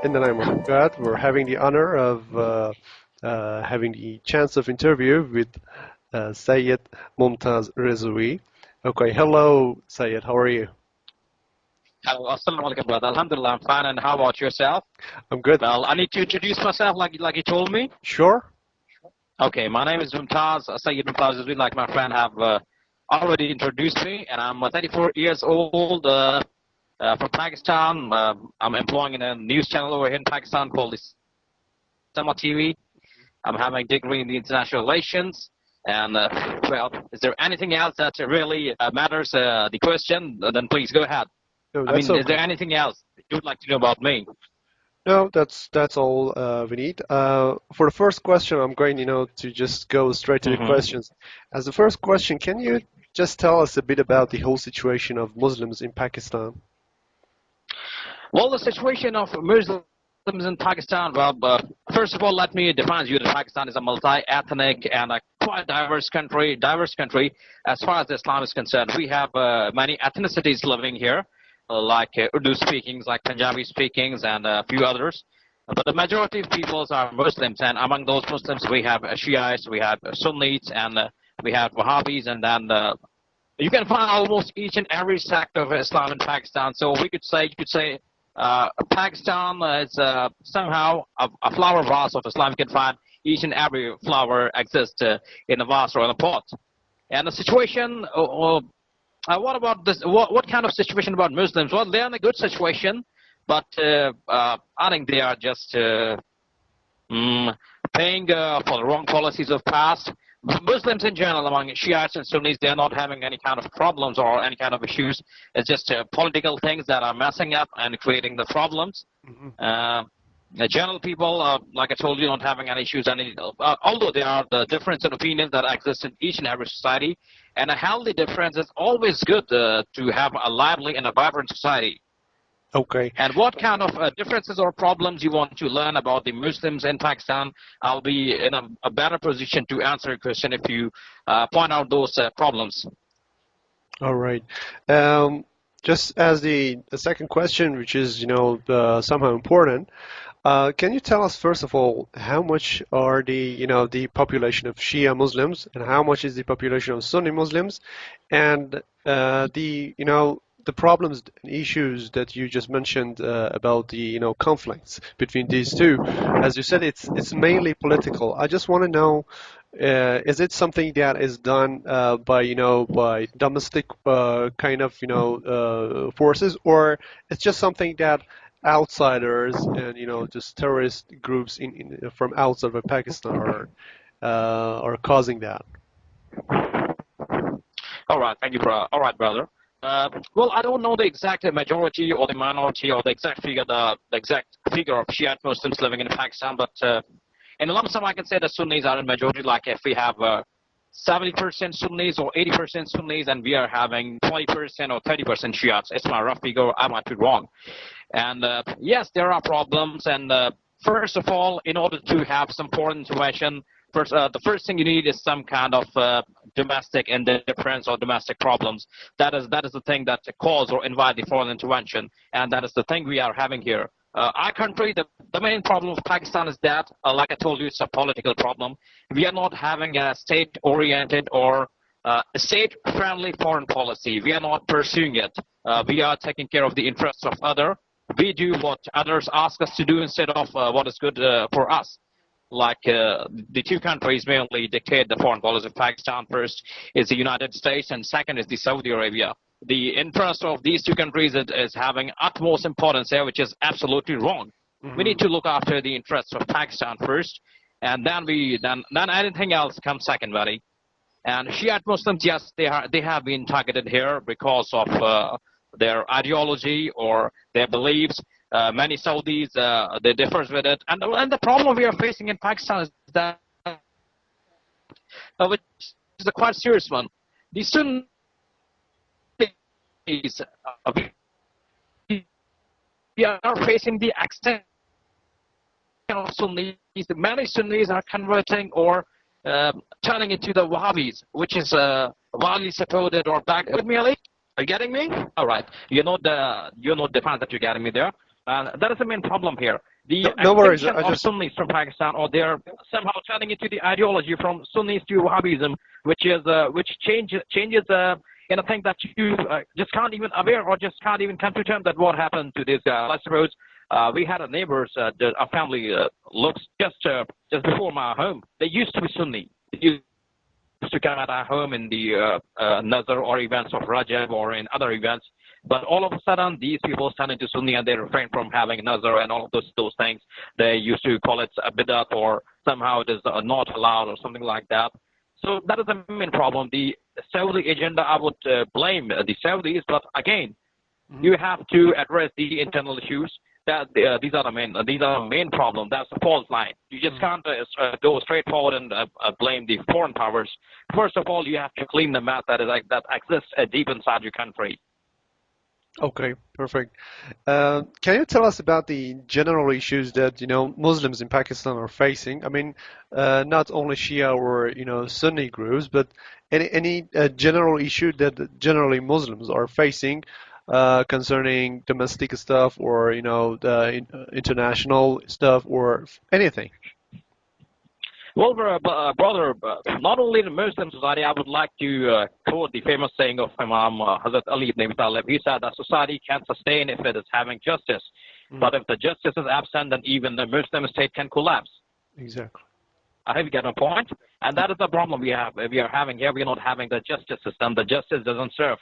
In the name of God, we're having the honor of having the chance of interview with Sayyid Mumtaz Rezawi. Okay, hello, Sayyid. How are you? Hello, assalamu alaikum, brother. Alhamdulillah, I'm fine. And how about yourself? I'm good. Well, I need to introduce myself like you told me. Sure. Okay, my name is Mumtaz, Sayyid Mumtaz, like my friend have already introduced me, and I'm 34 years old from Pakistan. I'm employing in a news channel over here in Pakistan called the Sama TV. I'm having a degree in the international relations. And well, is there anything else that really matters? The question? Then please go ahead. No, I that's mean, is okay. there anything else you'd like to know about me? No, that's all we need. For the first question, I'm going, to just go straight to the Hmm. questions. As the first question, can you just tell us a bit about the whole situation of Muslims in Pakistan? Well, the situation of Muslims in Pakistan, well, first of all, let me define you that Pakistan is a multi-ethnic and a quite diverse country. As far as Islam is concerned. We have many ethnicities living here, like Urdu speakings, like Punjabi speakings, and a few others. But the majority of peoples are Muslims, and among those Muslims, we have Shiites, we have Sunnis, and we have Wahhabis, and then you can find almost each and every sect of Islam in Pakistan. So you could say Pakistan is somehow a flower vase of Islam. You can find each and every flower exists in a vase or in a pot. And the situation, what about this? What kind of situation about Muslims? Well, they're in a good situation, but I think they are just mm, paying for the wrong policies of past. Muslims in general, among Shiites and Sunnis, they're not having any kind of problems or any kind of issues. It's just political things that are messing up and creating the problems. Hmm. The general people, like I told you, not having any issues. Although there are the difference in opinions that exist in each and every society, and a healthy difference is always good to have a lively and a vibrant society. Okay. And what kind of differences or problems you want to learn about the Muslims in Pakistan? I'll be in a better position to answer your question if you point out those problems. All right. Um, just as the second question, which is, somehow important, can you tell us first of all how much are the population of Shia Muslims and how much is the population of Sunni Muslims, and the problems and issues that you just mentioned about the conflicts between these two. As you said, it's mainly political. I just want to know. Is it something that is done by domestic kind of forces, or it's just something that outsiders and just terrorist groups from outside of Pakistan are causing that? All right, thank you, bro. All right, brother. Well, I don't know the exact majority or the minority or the exact figure of Shiite Muslims living in Pakistan, but in lump sum, I can say the Sunnis are in majority. Like if we have 70% Sunnis or 80% Sunnis, and we are having 20% or 30% Shiites. It's my rough figure. I might be wrong. And yes, there are problems. And first of all, in order to have some foreign intervention, the first thing you need is some kind of domestic indifference or domestic problems. That is the thing that cause or invite the foreign intervention, and that is the thing we are having here. Our country, the main problem of Pakistan is that, like I told you, it's a political problem. We are not having a state-oriented or a state-friendly foreign policy. We are not pursuing it. We are taking care of the interests of others. We do what others ask us to do instead of what is good for us. Like the two countries mainly dictate the foreign policy of Pakistan. First is the United States, and second is the Saudi Arabia. The interest of these two countries is having utmost importance here, which is absolutely wrong. We Hmm. need to look after the interests of Pakistan first, and then anything else comes second, buddy. And Shiite Muslims, yes, they have been targeted here because of their ideology or their beliefs. Many Saudis they differs with it, and the problem we are facing in Pakistan is that which is a quite serious one. The Sunnis, we are facing the extent of Sunnis. Many Sunnis are converting or turning into the Wahhabis, which is widely supported or backed with me, Ali. Are you getting me? All right. You know the fact that you're getting me there. That is the main problem here. The No, no worries. extinction I of just Sunnis from Pakistan, or they're somehow turning into the ideology from Sunnis to Wahhabism, which changes in a thing that you just can't even aware or just can't even come to terms that what happened to this guy. I suppose we had a neighbors, a family looks just before my home. They used to be Sunni. They used to come at our home in the Nazar or events of Rajab or in other events. But all of a sudden, these people turn into Sunni and they refrain from having Nazar and all of those things. They used to call it a bidat or somehow it is not allowed or something like that. So that is the main problem. The Saudi agenda, I would blame the Saudis, but again, you have to address the internal issues. That these are the main problem. That's the fault line. You just can't go straight forward and blame the foreign powers. First of all, you have to clean the mess that exists deep inside your country. Okay, perfect. Can you tell us about the general issues that Muslims in Pakistan are facing? I mean, not only Shia or Sunni groups, but any general issue that generally Muslims are facing concerning domestic stuff or the international stuff or anything. Well, brother, not only the Muslim society, I would like to quote the famous saying of Imam Hazrat Ali ibn Abi Talib. He said that society can sustain if it is having justice, but if the justice is absent, then even the Muslim state can collapse. Exactly. I hope you get my point. And that is the problem we are having here. We are not having the justice system. The justice doesn't serve.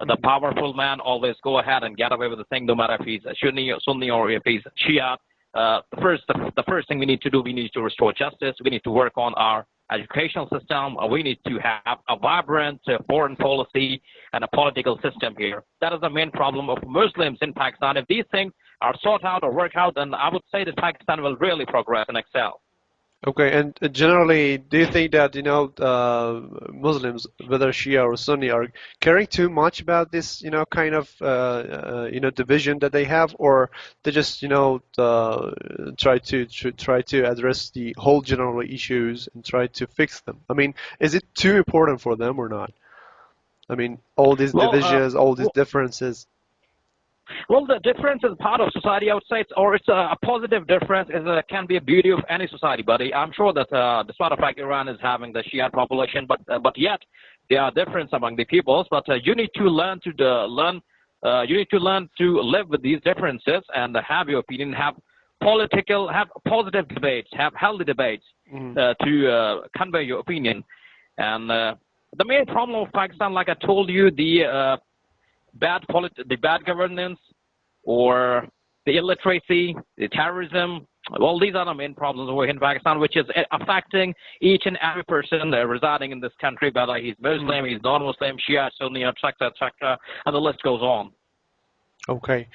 The powerful man always go ahead and get away with the thing, no matter if he's Sunni or if he's Shia. The first thing we need to do, we need to restore justice. We need to work on our educational system. We need to have a vibrant foreign policy and a political system here. That is the main problem of Muslims in Pakistan. If these things are sorted out or work out, then I would say that Pakistan will really progress and excel. Okay, and generally, do you think that Muslims, whether Shia or Sunni, are caring too much about this kind of division that they have, or they just try to address the whole general issues and try to fix them? I mean, is it too important for them or not? I mean, all these Well, divisions, all these differences. Well, the difference is part of society. I would say it's a positive difference. Can be a beauty of any society, buddy. I'm sure that despite the fact Iran is having the Shia population, but yet there are differences among the peoples. But you need to learn to you need to learn to live with these differences and have your opinion, have positive debates, have healthy debates to convey your opinion. And the main problem of Pakistan, like I told you, the bad governance, or the illiteracy, the terrorism. Well, these are the main problems over here in Pakistan, which is affecting each and every person residing in this country, whether he's Muslim, he's non-Muslim, Shia, Sunni, etc., etc., and the list goes on. Okay.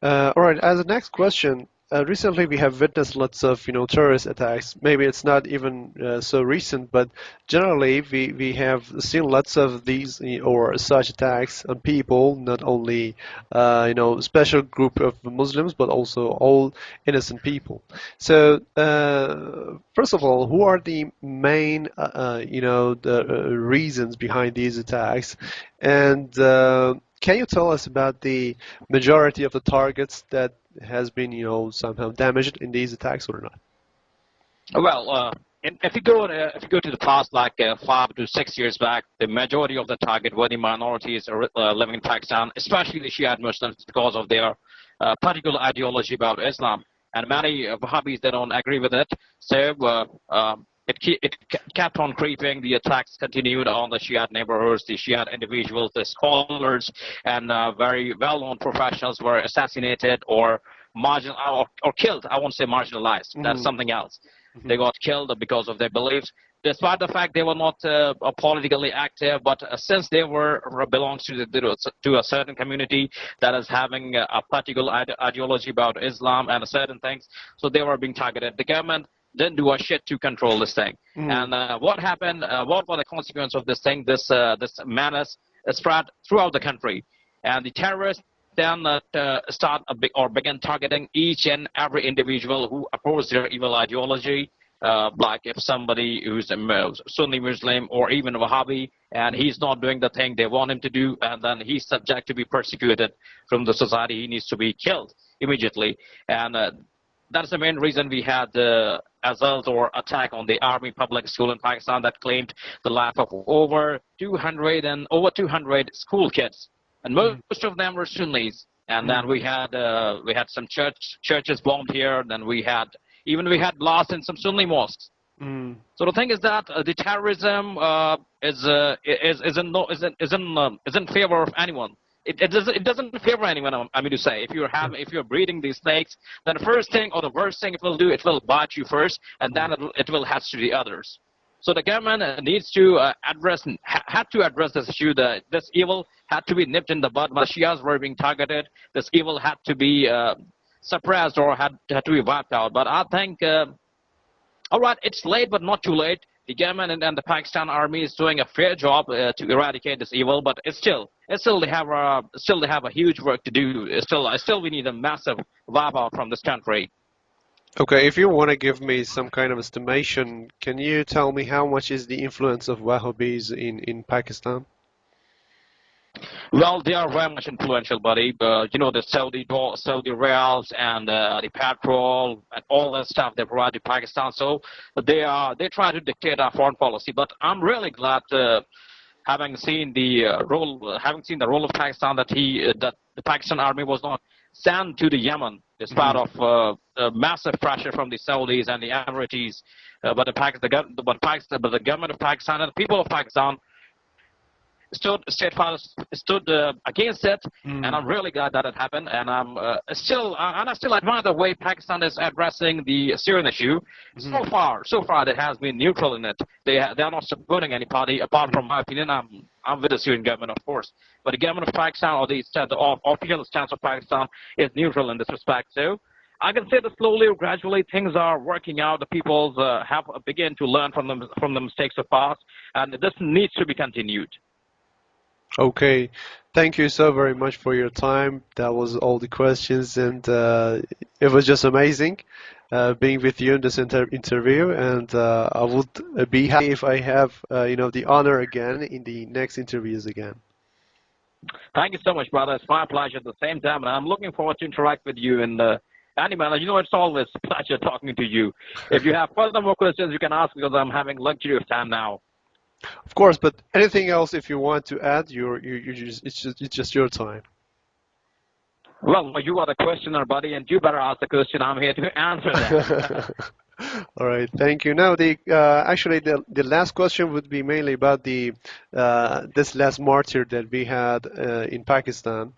All right. As a next question, recently we have witnessed lots of terrorist attacks. Maybe it's not even so recent, but generally we have seen lots of these or such attacks on people, not only special group of Muslims, but also all innocent people. So first of all, who are the main the reasons behind these attacks, and can you tell us about the majority of the targets that has been, somehow damaged in these attacks or not? Well, if you go to the past, like 5 to 6 years back, the majority of the target were the minorities living in Pakistan, especially the Shia Muslims, because of their particular ideology about Islam. And many Wahhabis, they don't agree with it. So it kept on creeping. The attacks continued on the Shiite neighborhoods, the Shiite individuals, the scholars, and very well-known professionals were assassinated or or killed. I won't say marginalized. That's something else. They got killed because of their beliefs, despite the fact they were not politically active. But since they belongs to a certain community that is having a particular ideology about Islam and certain things, so they were being targeted. The government didn't do a shit to control this thing. And what happened? What were the consequences of this thing? This menace spread throughout the country, and the terrorists then began targeting each and every individual who opposed their evil ideology. Like if somebody who's a Sunni Muslim or even Wahhabi, and he's not doing the thing they want him to do, and then he's subject to be persecuted from the society, he needs to be killed immediately. And that's the main reason we had assault or attack on the army public school in Pakistan that claimed the life of over 200 school kids, and most of them were Sunnis. And then we had some churches bombed here. Then we had blasts in some Sunni mosques. So the thing is that the terrorism isn't in favor of anyone. It doesn't favor anyone. I mean to say, if you're breeding these snakes, then the first thing or the worst thing it will do, it will bite you first, and then it will hatch to the others. So the government needs to had to address this issue. This evil had to be nipped in the bud. The Shias were being targeted. This evil had to be suppressed or had to be wiped out. But I think, all right, it's late, but not too late. The government and the Pakistan army is doing a fair job to eradicate this evil, but they have a huge work to do. Still we need a massive wipe out from this country. Okay, if you want to give me some kind of estimation, can you tell me how much is the influence of Wahhabis in Pakistan? Well, they are very much influential, buddy. The Saudi Reals and the petrol and all that stuff they provide to Pakistan. So they try to dictate our foreign policy. But I'm really glad, having seen the role of Pakistan, that the Pakistan army was not sent to the Yemen, despite of massive pressure from the Saudis and the Emiratis. But the government of Pakistan and the people of Pakistan stood against it, and I'm really glad that it happened. And I still admire the way Pakistan is addressing the Syrian issue. So far, it has been neutral in it. They are not supporting any party, apart from my opinion. I'm with the Syrian government, of course, but the government of Pakistan, or the official stance of Pakistan, is neutral in this respect. So I can say that slowly or gradually things are working out. The peoples have begun to learn from the mistakes of past, and this needs to be continued. Okay, thank you so very much for your time. That was all the questions, and it was just amazing being with you in this interview. And I would be happy if I have the honor again in the next interviews again. Thank you so much, brother. It's my pleasure at the same time, and I'm looking forward to interact with you in any manner. It's always a pleasure talking to you. If you have further more questions, you can ask, because I'm having luxury of time now. Of course, but anything else if you want to add, it's just your time. Well, you are the questioner, buddy, and you better ask the question. I'm here to answer that. All right, thank you. Now, actually the last question would be mainly about this last martyr that we had in Pakistan,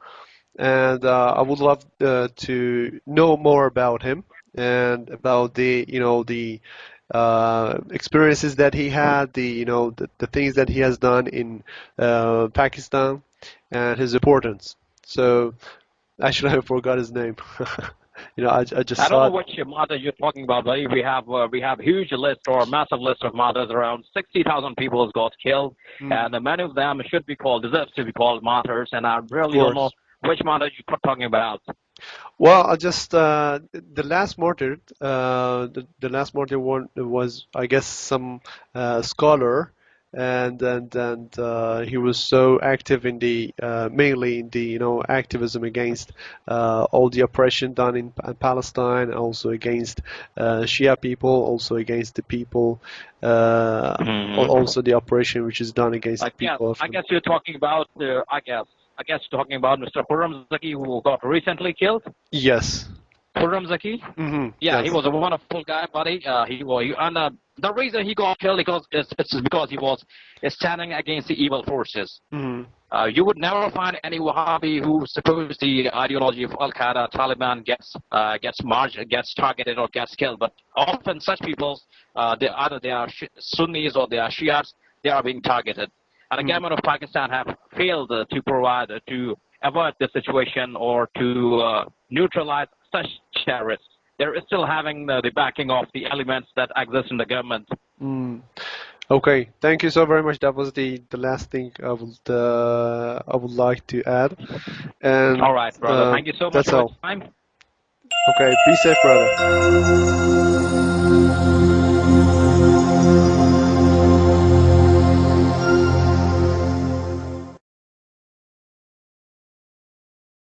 and I would love to know more about him and about the experiences that he had, the things that he has done in Pakistan, and his importance. So actually, I forgot his name. I just I don't saw know which martyr you're talking about, buddy. We have huge list or massive list of martyrs. Around 60,000 people got killed, and many of them deserve to be called martyrs. And I really don't know which martyr you're talking about. Well, I just the last martyr, the last martyr one was, I guess, some scholar, and he was so active in the mainly in the activism against all the oppression done in Palestine, also against Shia people, also against the people, also the oppression which is done against the people. I guess you're talking about I guess you're talking about Mr. Khurram Zaki, who got recently killed. Yes. Khurram Zaki? Mm-hmm. Yeah, yes. He was a wonderful guy, buddy. The reason he got killed it's because he was standing against the evil forces. Mm-hmm. You would never find any Wahhabi who supposes the ideology of Al-Qaeda, Taliban gets targeted or gets killed. But often such people, they are Sunnis or they are Shias, they are being targeted. And the government of Pakistan have failed to avert the situation or to neutralize such terrorists. They're still having the backing of the elements that exist in the government. Okay, thank you so very much. That was the last thing I would like to add. And all right, brother. Thank you so much for your time. Okay, be safe, brother.